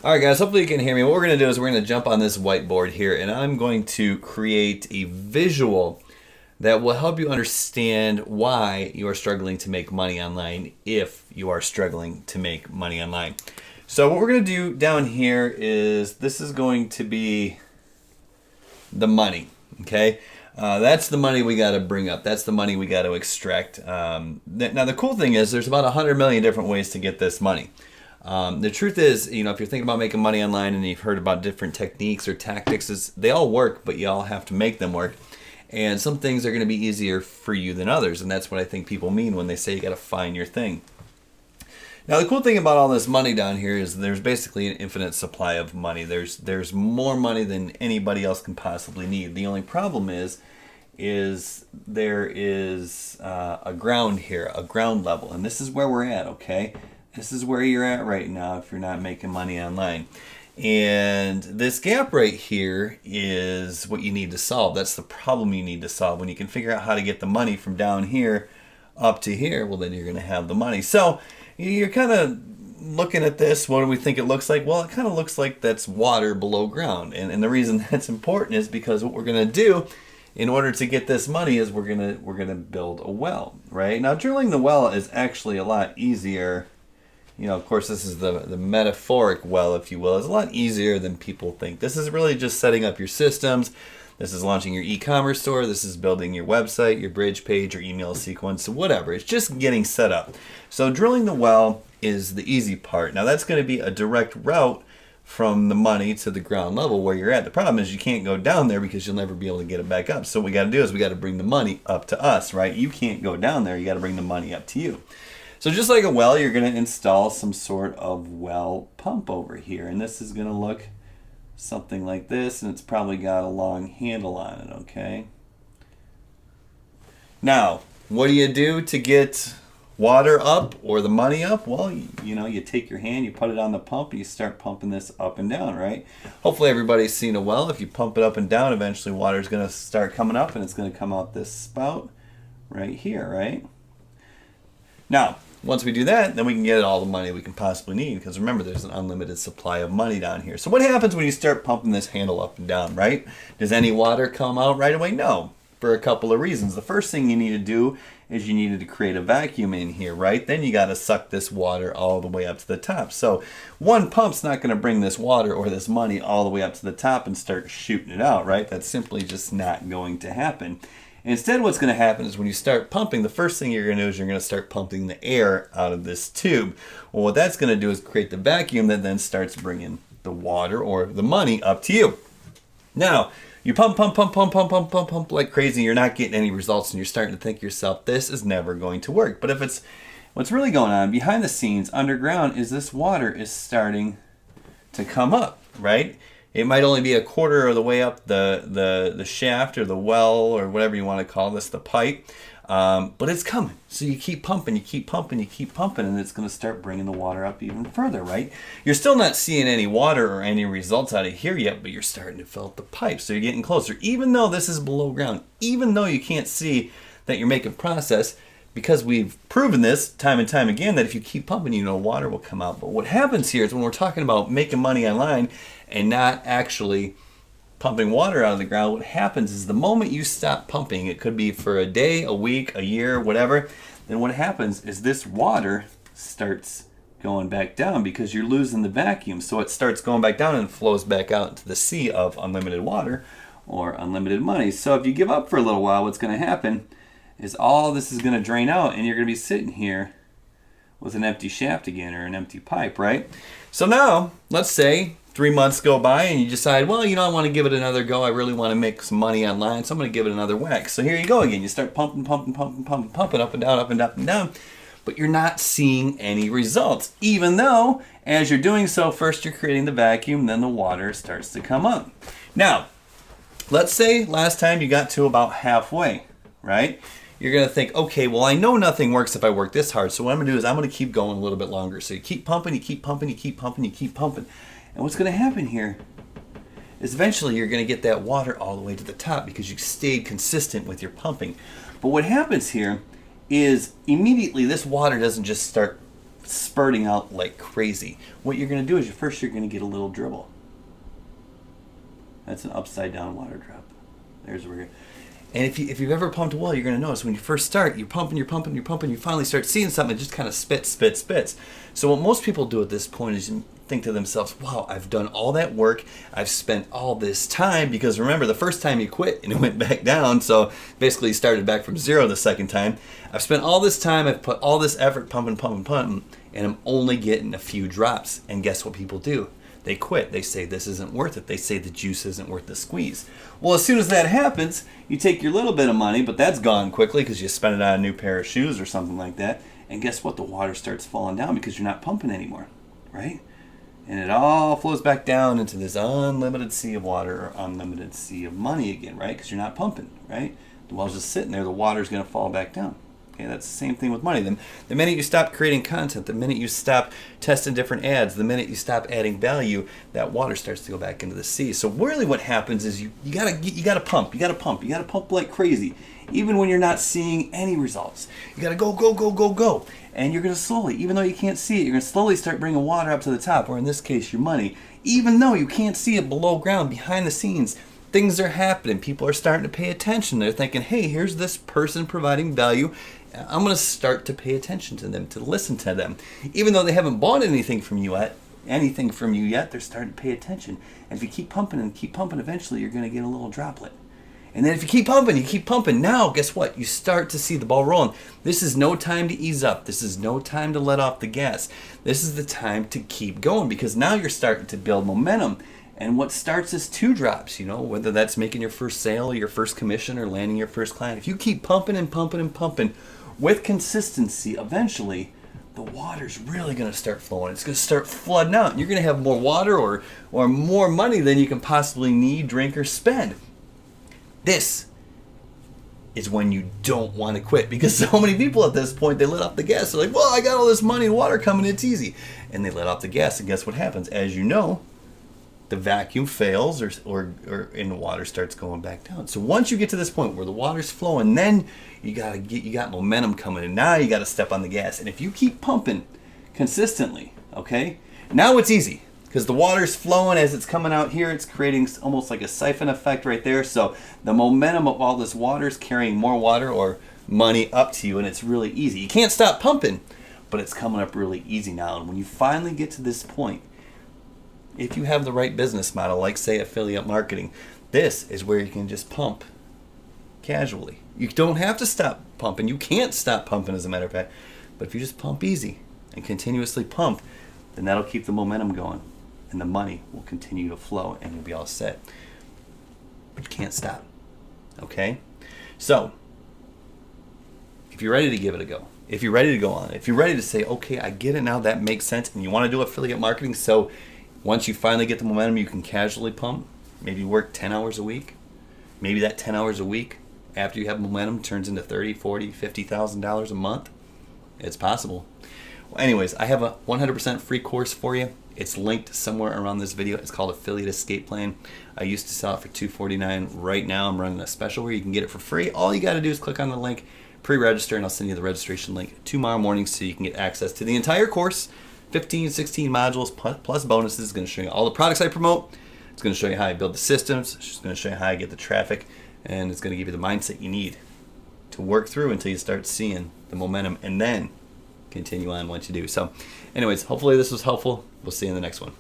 All right, guys, hopefully you can hear me. What we're going to do is we're going to jump on this whiteboard here, and I'm going to create a visual that will help you understand why you are struggling to make money online if you are struggling to make money online. So what we're going to do down here is this is going to be the money, okay? That's the money we got to bring up. That's the money we got to extract. Now, the cool thing is there's about 100 million different ways to get this money. The truth is, if you're thinking about making money online and you've heard about different techniques or tactics, they all work, but you all have to make them work. And some things are going to be easier for you than others, and that's what I think people mean when they say you got to find your thing. Now, the cool thing about all this money down here is there's basically an infinite supply of money. There's more money than anybody else can possibly need. The only problem is there is a ground here, a ground level, and this is where we're at, okay? This is where you're at right now if you're not making money online. And this gap right here is what you need to solve. That's the problem you need to solve. When you can figure out how to get the money from down here up to here, well, then you're going to have the money. So you're kind of looking at this. What do we think it looks like? Well, it kind of looks like that's water below ground. And the reason that's important is because what we're going to do in order to get this money is we're gonna build a well, right? Now, drilling the well is actually a lot easier. Of course, this is the metaphoric well, if you will. It's a lot easier than people think. This is really just setting up your systems. This is launching your e-commerce store. This is building your website, your bridge page, your email sequence, whatever. It's just getting set up. So drilling the well is the easy part. Now, that's going to be a direct route from the money to the ground level where you're at. The problem is you can't go down there because you'll never be able to get it back up. So what we got to do is we got to bring the money up to us, right? You can't go down there. You got to bring the money up to you. So just like a well, you're going to install some sort of well pump over here. And this is going to look something like this, and it's probably got a long handle on it, okay? Now, what do you do to get water up or the money up? Well, you take your hand, you put it on the pump, and you start pumping this up and down, right? Hopefully everybody's seen a well. If you pump it up and down, eventually water's going to start coming up, and it's going to come out this spout right here, right? Now, once we do that, then we can get all the money we can possibly need, because remember, there's an unlimited supply of money down here. So what happens when you start pumping this handle up and down, right? Does any water come out right away? No, for a couple of reasons. The first thing you need to do is you needed to create a vacuum in here, right? Then you got to suck this water all the way up to the top. So one pump's not going to bring this water or this money all the way up to the top and start shooting it out, right? That's simply just not going to happen. Instead, what's going to happen is when you start pumping, the first thing you're going to do is you're going to start pumping the air out of this tube. Well, what that's going to do is create the vacuum that then starts bringing the water or the money up to you. Now, you pump like crazy, you're not getting any results, and you're starting to think to yourself, this is never going to work. But what's really going on behind the scenes, underground, is this water is starting to come up, right? It might only be a quarter of the way up the shaft or the well or whatever you want to call this, the pipe, but it's coming. So you keep pumping, and it's going to start bringing the water up even further, right? You're still not seeing any water or any results out of here yet, but you're starting to fill up the pipe, so you're getting closer. Even though this is below ground, even though you can't see that you're making progress, because we've proven this time and time again that if you keep pumping, water will come out. But what happens here is when we're talking about making money online and not actually pumping water out of the ground, what happens is the moment you stop pumping, it could be for a day, a week, a year, whatever, then what happens is this water starts going back down because you're losing the vacuum. So it starts going back down and flows back out into the sea of unlimited water or unlimited money. So if you give up for a little while, what's going to happen is all this is going to drain out, and you're going to be sitting here with an empty shaft again or an empty pipe, right? So now, let's say 3 months go by and you decide, well, I want to give it another go. I really want to make some money online, so I'm going to give it another whack. So here you go again. You start pumping up and down, but you're not seeing any results, even though as you're doing so, first you're creating the vacuum, then the water starts to come up. Now, let's say last time you got to about halfway, right? You're going to think, okay, well, I know nothing works if I work this hard. So what I'm going to do is I'm going to keep going a little bit longer. So you keep pumping. And what's going to happen here is eventually you're going to get that water all the way to the top because you stayed consistent with your pumping. But what happens here is immediately this water doesn't just start spurting out like crazy. What you're going to do is first you're going to get a little dribble. That's an upside down water drop. There's where you're... And if you've ever pumped a well, you're going to notice when you first start, you're pumping, you finally start seeing something, it just kind of spits. So what most people do at this point is think to themselves, wow, I've done all that work, I've spent all this time, because remember, the first time you quit and it went back down, so basically you started back from zero the second time. I've spent all this time, I've put all this effort pumping, and I'm only getting a few drops. And guess what people do? They quit. They say this isn't worth it. They say the juice isn't worth the squeeze. Well, as soon as that happens, you take your little bit of money, but that's gone quickly because you spent it on a new pair of shoes or something like that. And guess what? The water starts falling down because you're not pumping anymore, right? And it all flows back down into this unlimited sea of water or unlimited sea of money again, right? Because you're not pumping, right? The well's just sitting there. The water's going to fall back down. Okay, that's the same thing with money. The minute you stop creating content, the minute you stop testing different ads, the minute you stop adding value, that water starts to go back into the sea. So really what happens is you gotta pump like crazy. Even when you're not seeing any results. You gotta go. And you're gonna slowly, even though you can't see it, you're gonna slowly start bringing water up to the top, or in this case, your money. Even though you can't see it below ground, behind the scenes, things are happening. People are starting to pay attention. They're thinking, hey, here's this person providing value. I'm going to start to pay attention to them, to listen to them. Even though they haven't bought anything from you yet, they're starting to pay attention. And if you keep pumping, eventually you're going to get a little droplet. And then if you keep pumping, now guess what? You start to see the ball rolling. This is no time to ease up. This is no time to let off the gas. This is the time to keep going, because now you're starting to build momentum. And what starts as 2 drops, whether that's making your first sale or your first commission or landing your first client. If you keep pumping with consistency, eventually the water's really going to start flowing. It's going to start flooding out. And you're going to have more water or more money than you can possibly need, drink, or spend. This is when you don't want to quit, because so many people at this point, they let off the gas. They're like, well, I got all this money and water coming, it's easy. And they let off the gas, and guess what happens? As you know, the vacuum fails or and the water starts going back down. So once you get to this point where the water's flowing, then you got momentum coming, and now you got to step on the gas. And if you keep pumping consistently, okay, now it's easy because the water's flowing as it's coming out here. It's creating almost like a siphon effect right there. So the momentum of all this water is carrying more water or money up to you, and it's really easy. You can't stop pumping, but it's coming up really easy now. And when you finally get to this point, if you have the right business model, like say affiliate marketing, this is where you can just pump casually. You don't have to stop pumping. You can't stop pumping, as a matter of fact. But if you just pump easy and continuously pump, then that'll keep the momentum going, and the money will continue to flow, and you'll be all set. But you can't stop. Okay? So, if you're ready to give it a go, if you're ready to go on, if you're ready to say, okay, I get it now, that makes sense, and you want to do affiliate marketing, so once you finally get the momentum, you can casually pump. Maybe work 10 hours a week. Maybe that 10 hours a week, after you have momentum, turns into $30,000, $40,000, $50,000 a month. It's possible. Well, anyways, I have a 100% free course for you. It's linked somewhere around this video. It's called Affiliate Escape Plan. I used to sell it for $249. Right now, I'm running a special where you can get it for free. All you got to do is click on the link, pre-register, and I'll send you the registration link tomorrow morning so you can get access to the entire course. 15, 16 modules plus bonuses. It's going to show you all the products I promote. It's going to show you how I build the systems. It's going to show you how I get the traffic. And it's going to give you the mindset you need to work through until you start seeing the momentum, and then continue on once you do. So anyways, hopefully this was helpful. We'll see you in the next one.